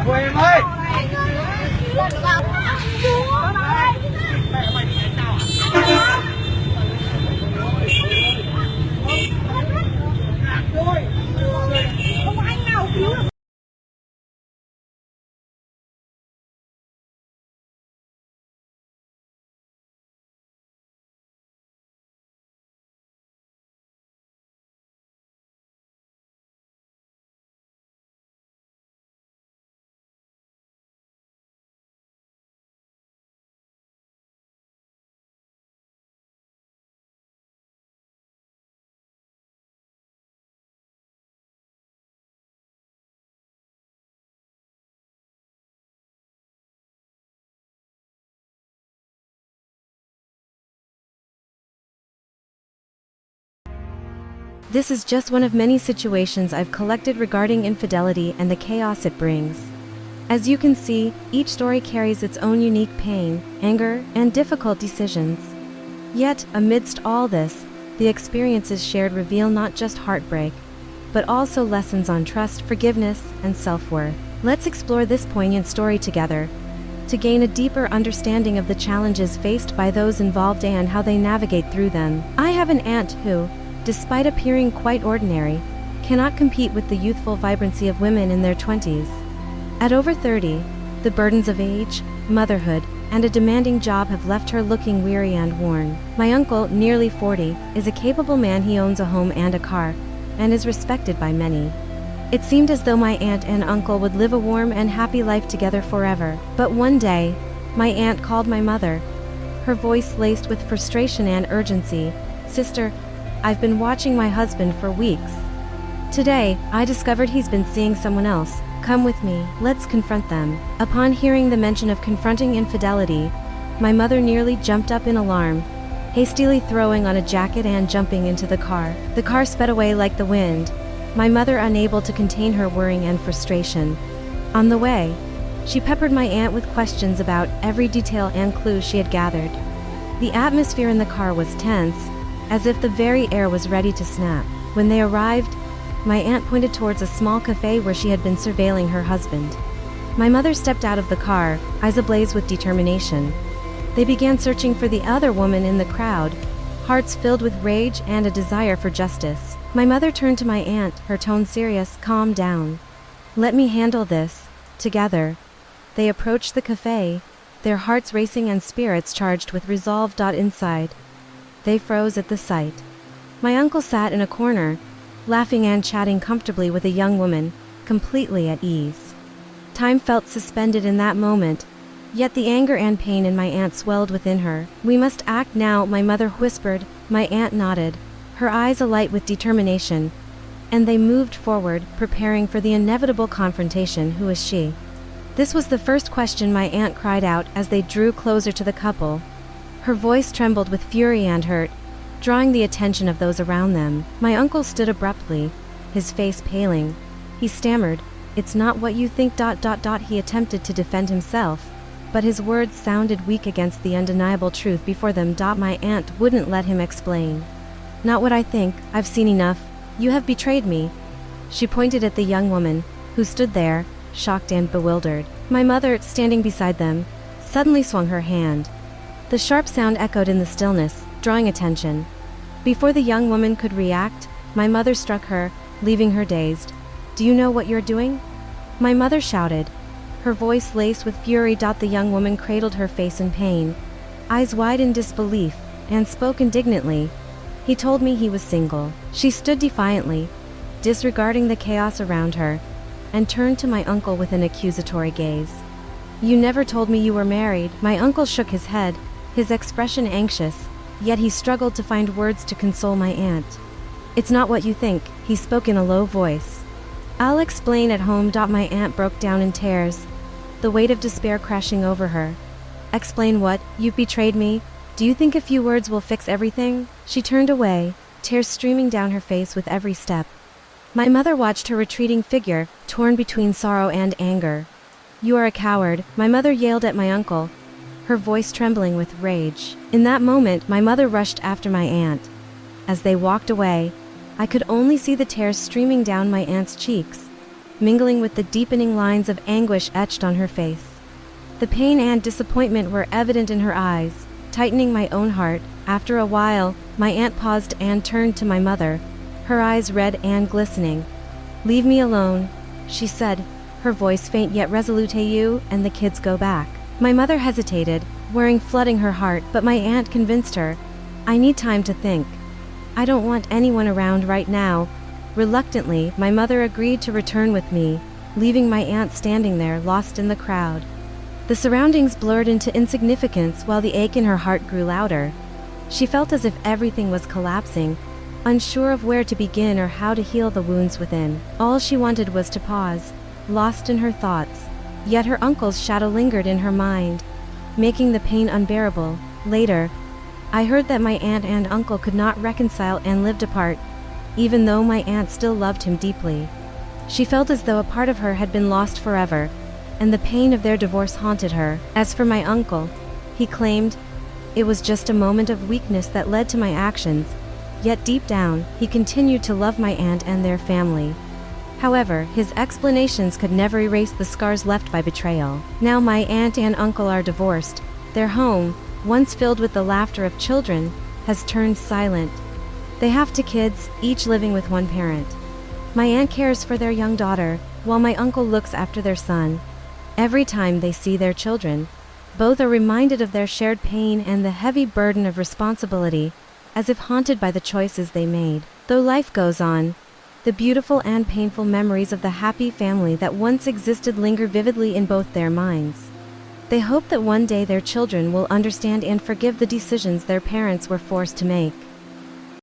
Quên ơi. Không anh nào cứu được. This is just one of many situations I've collected regarding infidelity and the chaos it brings. As you can see, each story carries its own unique pain, anger, and difficult decisions. Yet, amidst all this, the experiences shared reveal not just heartbreak, but also lessons on trust, forgiveness, and self-worth. Let's explore this poignant story together, to gain a deeper understanding of the challenges faced by those involved and how they navigate through them. I have an aunt who, despite appearing quite ordinary, cannot compete with the youthful vibrancy of women in their 20s. At over 30, the burdens of age, motherhood, and a demanding job have left her looking weary and worn. My uncle, nearly 40, is a capable man. He owns a home and a car, and is respected by many. It seemed as though my aunt and uncle would live a warm and happy life together forever. But one day, my aunt called my mother, her voice laced with frustration and urgency. "Sister, I've been watching my husband for weeks. Today, I discovered he's been seeing someone else. Come with me, let's confront them." Upon hearing the mention of confronting infidelity, my mother nearly jumped up in alarm, hastily throwing on a jacket and jumping into the car. The car sped away like the wind, my mother unable to contain her worry and frustration. On the way, she peppered my aunt with questions about every detail and clue she had gathered. The atmosphere in the car was tense, as if the very air was ready to snap. When they arrived, my aunt pointed towards a small cafe where she had been surveilling her husband. My mother stepped out of the car, eyes ablaze with determination. They began searching for the other woman in the crowd, hearts filled with rage and a desire for justice. My mother turned to my aunt, her tone serious. "Calm down. Let me handle this." Together, they approached the cafe, their hearts racing and spirits charged with resolve. Inside, they froze at the sight. My uncle sat in a corner, laughing and chatting comfortably with a young woman, completely at ease. Time felt suspended in that moment, yet the anger and pain in my aunt swelled within her. "We must act now," my mother whispered. My aunt nodded, her eyes alight with determination, and they moved forward, preparing for the inevitable confrontation. "Who is she?" This was the first question my aunt cried out as they drew closer to the couple. Her voice trembled with fury and hurt, drawing the attention of those around them. My uncle stood abruptly, his face paling. He stammered, "It's not what you think." He attempted to defend himself, but his words sounded weak against the undeniable truth before them. My aunt wouldn't let him explain. "Not what I think, I've seen enough. You have betrayed me." She pointed at the young woman, who stood there, shocked and bewildered. My mother, standing beside them, suddenly swung her hand. The sharp sound echoed in the stillness, drawing attention. Before the young woman could react, my mother struck her, leaving her dazed. "Do you know what you're doing?" My mother shouted, her voice laced with fury. The young woman cradled her face in pain, eyes wide in disbelief, and spoke indignantly. "He told me he was single." She stood defiantly, disregarding the chaos around her, and turned to my uncle with an accusatory gaze. "You never told me you were married." My uncle shook his head, his expression anxious, yet he struggled to find words to console my aunt. "It's not what you think," he spoke in a low voice. "I'll explain at home." My aunt broke down in tears, the weight of despair crashing over her. "Explain what? You've betrayed me. Do you think a few words will fix everything?" She turned away, tears streaming down her face with every step. My mother watched her retreating figure, torn between sorrow and anger. "You are a coward," my mother yelled at my uncle, her voice trembling with rage. In that moment, my mother rushed after my aunt. As they walked away, I could only see the tears streaming down my aunt's cheeks, mingling with the deepening lines of anguish etched on her face. The pain and disappointment were evident in her eyes, tightening my own heart. After a while, my aunt paused and turned to my mother, her eyes red and glistening. "Leave me alone," she said, her voice faint yet resolute. "Hey, you and the kids go back." My mother hesitated, worrying flooding her heart, but my aunt convinced her. "I need time to think. I don't want anyone around right now." Reluctantly, my mother agreed to return with me, leaving my aunt standing there, lost in the crowd. The surroundings blurred into insignificance while the ache in her heart grew louder. She felt as if everything was collapsing, unsure of where to begin or how to heal the wounds within. All she wanted was to pause, lost in her thoughts. Yet her uncle's shadow lingered in her mind, making the pain unbearable. Later, I heard that my aunt and uncle could not reconcile and lived apart, even though my aunt still loved him deeply. She felt as though a part of her had been lost forever, and the pain of their divorce haunted her. As for my uncle, he claimed it was just a moment of weakness that led to my actions, yet deep down, he continued to love my aunt and their family. However, his explanations could never erase the scars left by betrayal. Now my aunt and uncle are divorced. Their home, once filled with the laughter of children, has turned silent. They have two kids, each living with one parent. My aunt cares for their young daughter, while my uncle looks after their son. Every time they see their children, both are reminded of their shared pain and the heavy burden of responsibility, as if haunted by the choices they made. Though life goes on, the beautiful and painful memories of the happy family that once existed linger vividly in both their minds. They hope that one day their children will understand and forgive the decisions their parents were forced to make.